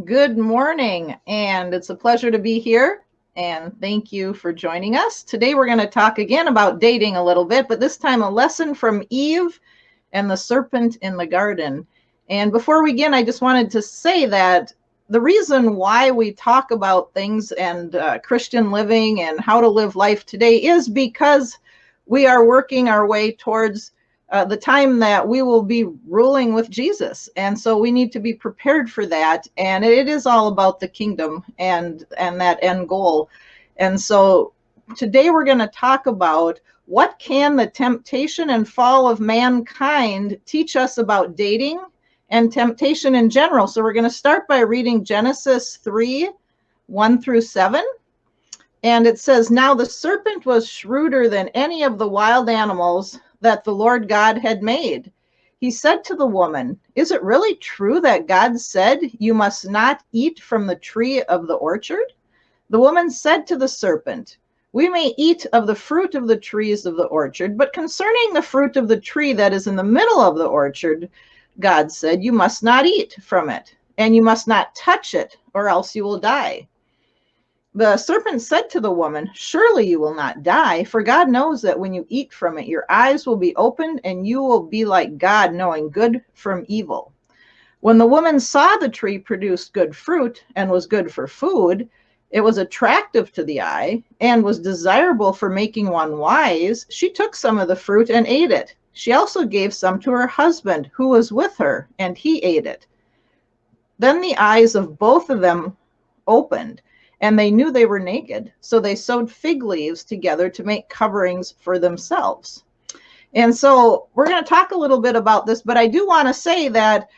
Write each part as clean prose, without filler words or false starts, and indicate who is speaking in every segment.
Speaker 1: Good morning, and it's a pleasure to be here. And thank you for joining us. Today, we're going to talk again about dating a little bit, but this time a lesson from Eve and the serpent in the garden. And before we begin, I just wanted to say that the reason why we talk about things and Christian living and how to live life today is because we are working our way towards the time that we will be ruling with Jesus. And so we need to be prepared for that. And it is all about the kingdom and that end goal. And so today we're going to talk about what can the temptation and fall of mankind teach us about dating and temptation in general. So we're going to start by reading Genesis 3:1-7. And it says, "Now the serpent was shrewder than any of the wild animals that the Lord God had made. He said to the woman, 'Is it really true that God said you must not eat from the tree of the orchard?' The woman said to the serpent, 'We may eat of the fruit of the trees of the orchard, but concerning the fruit of the tree that is in the middle of the orchard, God said, you must not eat from it, and you must not touch it, or else you will die.' The serpent said to the woman, 'Surely you will not die, for God knows that when you eat from it, your eyes will be opened, and you will be like God, knowing good from evil.' When the woman saw the tree produced good fruit and was good for food, it was attractive to the eye, and was desirable for making one wise, she took some of the fruit and ate it. She also gave some to her husband, who was with her, and he ate it. Then the eyes of both of them opened, and they knew they were naked. So they sewed fig leaves together to make coverings for themselves." And so we're going to talk a little bit about this, but I do want to say that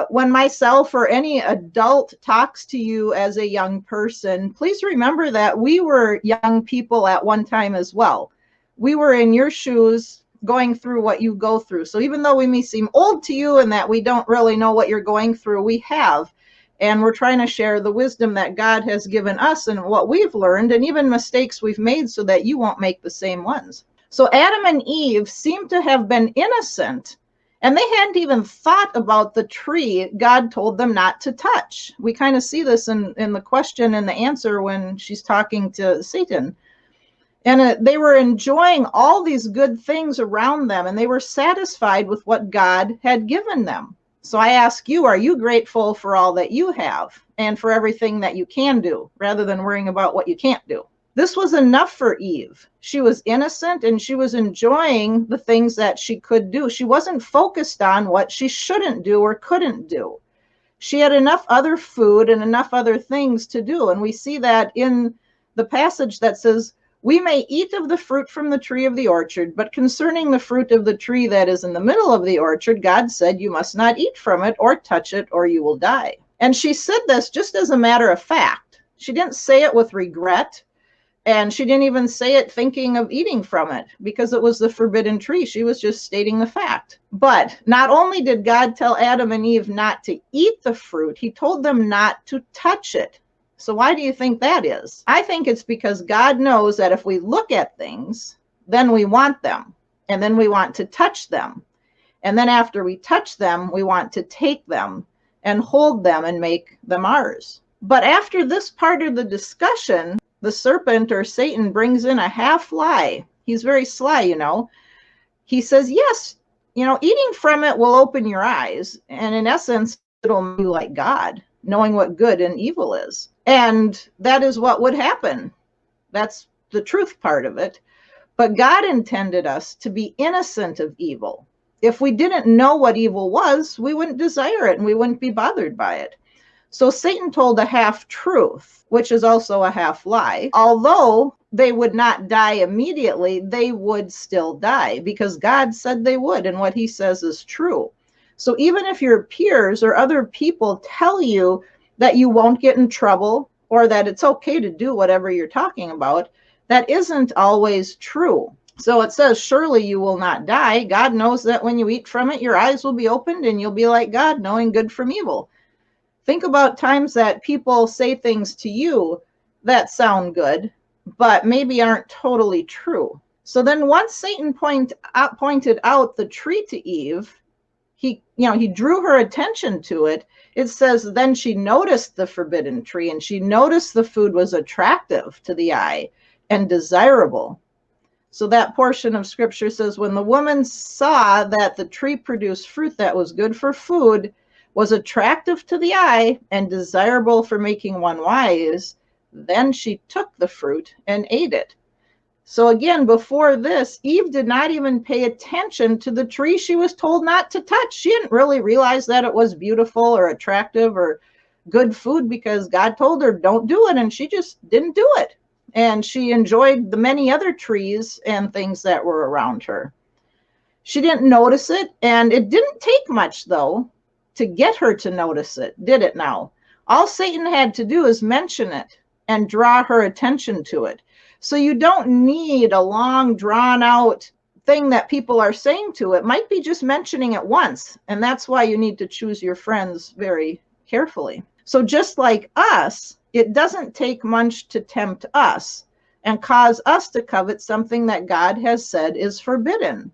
Speaker 1: when myself or any adult talks to you as a young person, please remember that we were young people at one time as well. We were in your shoes going through what you go through. So even though we may seem old to you and that we don't really know what you're going through, we have. And we're trying to share the wisdom that God has given us and what we've learned and even mistakes we've made so that you won't make the same ones. So Adam and Eve seem to have been innocent, and they hadn't even thought about the tree God told them not to touch. We kind of see this in the question and the answer when she's talking to Satan. And they were enjoying all these good things around them, and they were satisfied with what God had given them. So I ask you, are you grateful for all that you have and for everything that you can do, rather than worrying about what you can't do? This was enough for Eve. She was innocent and she was enjoying the things that she could do. She wasn't focused on what she shouldn't do or couldn't do. She had enough other food and enough other things to do. And we see that in the passage that says, "We may eat of the fruit from the tree of the orchard, but concerning the fruit of the tree that is in the middle of the orchard, God said, you must not eat from it or touch it, or you will die." And she said this just as a matter of fact. She didn't say it with regret, and she didn't even say it thinking of eating from it because it was the forbidden tree. She was just stating the fact. But not only did God tell Adam and Eve not to eat the fruit, he told them not to touch it. So why do you think that is? I think it's because God knows that if we look at things, then we want them, and then we want to touch them. And then after we touch them, we want to take them and hold them and make them ours. But after this part of the discussion, the serpent or Satan brings in a half lie. He's very sly, you know. He says, yes, eating from it will open your eyes. And in essence, it'll make you like God, knowing what good and evil is. And that is what would happen. That's the truth part of it. But God intended us to be innocent of evil. If we didn't know what evil was, we wouldn't desire it and we wouldn't be bothered by it. So Satan told a half truth, which is also a half lie. Although they would not die immediately, they would still die because God said they would, and what he says is true. So even if your peers or other people tell you that you won't get in trouble or that it's okay to do whatever you're talking about, that isn't always true. So it says, surely you will not die. God knows that when you eat from it, your eyes will be opened and you'll be like God, knowing good from evil. Think about times that people say things to you that sound good, but maybe aren't totally true. So then once Satan pointed out the tree to Eve, he drew her attention to it. It says, then she noticed the forbidden tree, and she noticed the food was attractive to the eye and desirable. So that portion of scripture says, when the woman saw that the tree produced fruit that was good for food, was attractive to the eye, and desirable for making one wise, then she took the fruit and ate it. So again, before this, Eve did not even pay attention to the tree she was told not to touch. She didn't really realize that it was beautiful or attractive or good food because God told her, don't do it. And she just didn't do it. And she enjoyed the many other trees and things that were around her. She didn't notice it. And it didn't take much, though, to get her to notice it, did it now? All Satan had to do is mention it and draw her attention to it. So you don't need a long, drawn-out thing that people are saying to it. Might be just mentioning it once. And that's why you need to choose your friends very carefully. So just like us, it doesn't take much to tempt us and cause us to covet something that God has said is forbidden.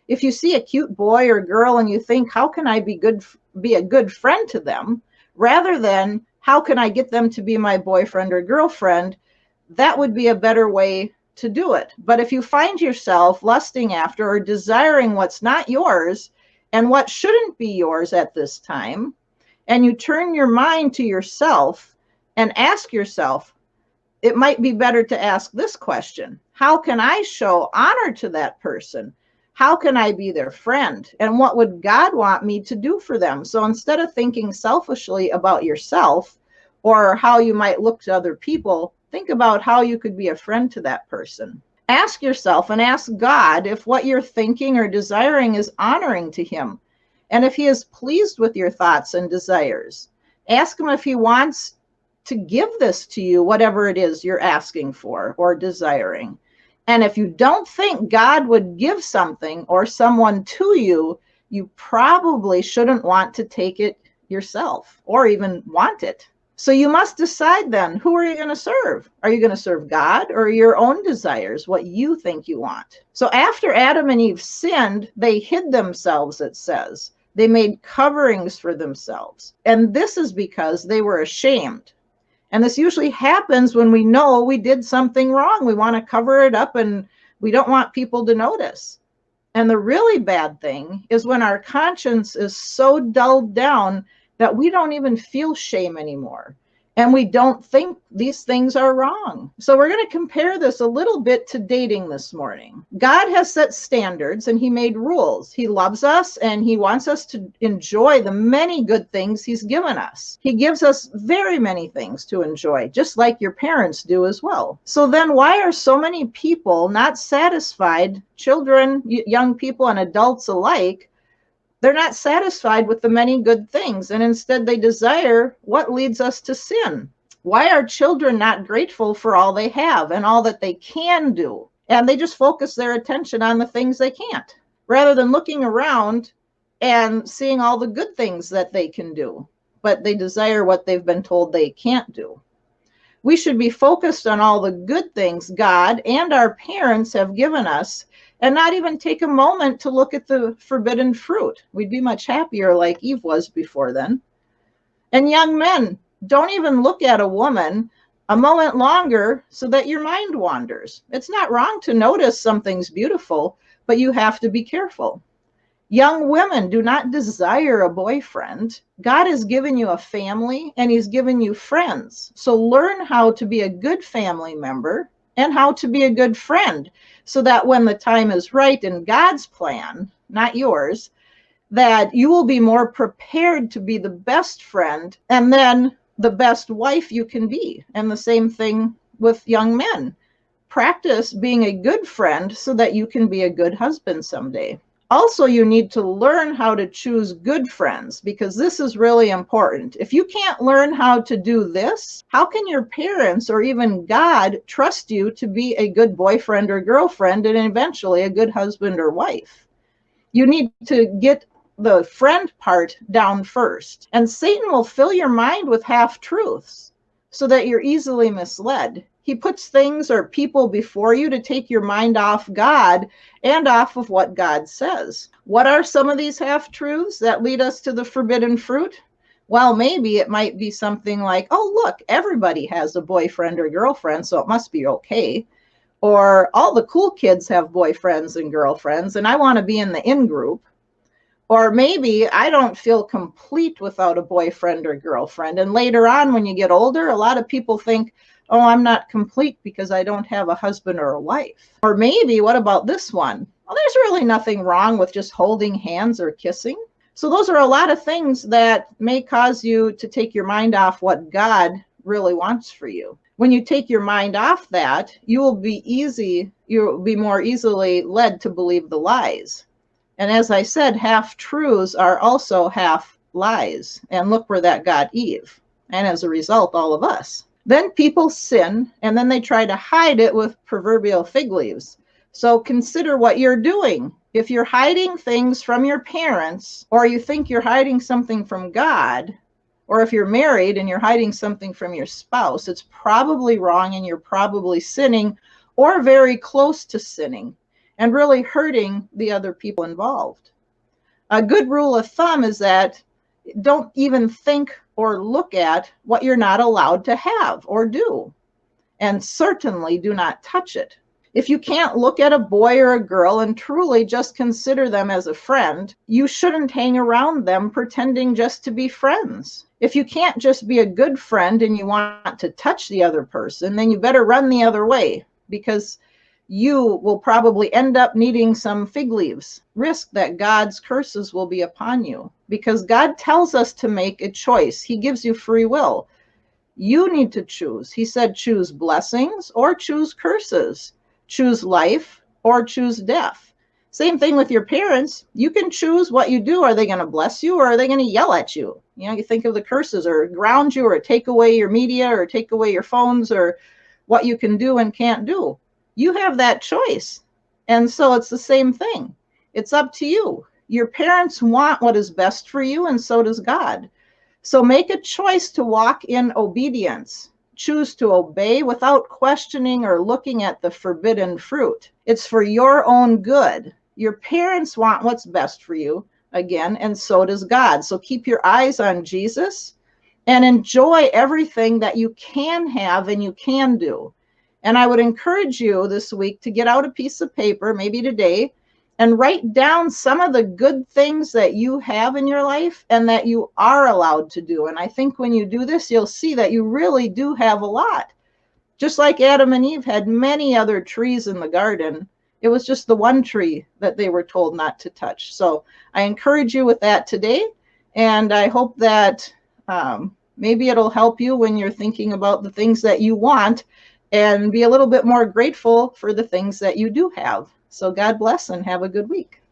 Speaker 1: If you see a cute boy or girl and you think, how can I be a good friend to them, rather than how can I get them to be my boyfriend or girlfriend, that would be a better way to do it. But if you find yourself lusting after or desiring what's not yours and what shouldn't be yours at this time, and you turn your mind to yourself and ask yourself, it might be better to ask this question: how can I show honor to that person? How can I be their friend? And what would God want me to do for them? So instead of thinking selfishly about yourself or how you might look to other people, think about how you could be a friend to that person. Ask yourself and ask God if what you're thinking or desiring is honoring to him, and if he is pleased with your thoughts and desires. Ask him if he wants to give this to you, whatever it is you're asking for or desiring. And if you don't think God would give something or someone to you, you probably shouldn't want to take it yourself or even want it. So you must decide then, who are you going to serve? Are you going to serve God or your own desires, what you think you want? So after Adam and Eve sinned, they hid themselves, it says. They made coverings for themselves. And this is because they were ashamed. And this usually happens when we know we did something wrong. We want to cover it up and we don't want people to notice. And the really bad thing is when our conscience is so dulled down that we don't even feel shame anymore. And we don't think these things are wrong. So we're going to compare this a little bit to dating this morning. God has set standards and he made rules. He loves us and he wants us to enjoy the many good things he's given us. He gives us very many things to enjoy, just like your parents do as well. So then why are so many people not satisfied, children, young people, and adults alike? They're not satisfied with the many good things, and instead they desire what leads us to sin. Why are children not grateful for all they have and all that they can do? And they just focus their attention on the things they can't, rather than looking around and seeing all the good things that they can do. But they desire what they've been told they can't do. We should be focused on all the good things God and our parents have given us, and not even take a moment to look at the forbidden fruit. We'd be much happier like Eve was before then. And young men, don't even look at a woman a moment longer so that your mind wanders. It's not wrong to notice something's beautiful, but you have to be careful. Young women, do not desire a boyfriend. God has given you a family and he's given you friends. So learn how to be a good family member and how to be a good friend, so that when the time is right in God's plan, not yours, that you will be more prepared to be the best friend and then the best wife you can be. And the same thing with young men. Practice being a good friend so that you can be a good husband someday. Also, you need to learn how to choose good friends, because this is really important. If you can't learn how to do this, how can your parents or even God trust you to be a good boyfriend or girlfriend and eventually a good husband or wife? You need to get the friend part down first. And Satan will fill your mind with half-truths so that you're easily misled. He puts things or people before you to take your mind off God and off of what God says. What are some of these half-truths that lead us to the forbidden fruit? Well, maybe it might be something like, oh, look, everybody has a boyfriend or girlfriend, so it must be okay. Or all the cool kids have boyfriends and girlfriends, and I want to be in the in group. Or maybe I don't feel complete without a boyfriend or girlfriend. And later on, when you get older, a lot of people think, oh, I'm not complete because I don't have a husband or a wife. Or maybe, what about this one? Well, there's really nothing wrong with just holding hands or kissing. So those are a lot of things that may cause you to take your mind off what God really wants for you. When you take your mind off that, you'll be more easily led to believe the lies. And as I said, half-truths are also half-lies. And look where that got Eve. And as a result, all of us. Then people sin, and then they try to hide it with proverbial fig leaves. So consider what you're doing. If you're hiding things from your parents, or you think you're hiding something from God, or if you're married and you're hiding something from your spouse, it's probably wrong and you're probably sinning or very close to sinning and really hurting the other people involved. A good rule of thumb is that don't even think or look at what you're not allowed to have or do, and certainly do not touch it. If you can't look at a boy or a girl and truly just consider them as a friend, you shouldn't hang around them pretending just to be friends. If you can't just be a good friend and you want to touch the other person, then you better run the other way, because you will probably end up needing some fig leaves. Risk that God's curses will be upon you, because God tells us to make a choice. He gives you free will. You need to choose. He said, choose blessings or choose curses. Choose life or choose death. Same thing with your parents. You can choose what you do. Are they going to bless you or are they going to yell at you? You know, you think of the curses, or ground you, or take away your media, or take away your phones, or what you can do and can't do. You have that choice. And so it's the same thing. It's up to you. Your parents want what is best for you, and so does God. So make a choice to walk in obedience. Choose to obey without questioning or looking at the forbidden fruit. It's for your own good. Your parents want what's best for you, again, and so does God. So keep your eyes on Jesus and enjoy everything that you can have and you can do. And I would encourage you this week to get out a piece of paper, maybe today, and write down some of the good things that you have in your life and that you are allowed to do. And I think when you do this, you'll see that you really do have a lot. Just like Adam and Eve had many other trees in the garden, it was just the one tree that they were told not to touch. So I encourage you with that today. And I hope that maybe it'll help you when you're thinking about the things that you want, and be a little bit more grateful for the things that you do have. So God bless and have a good week.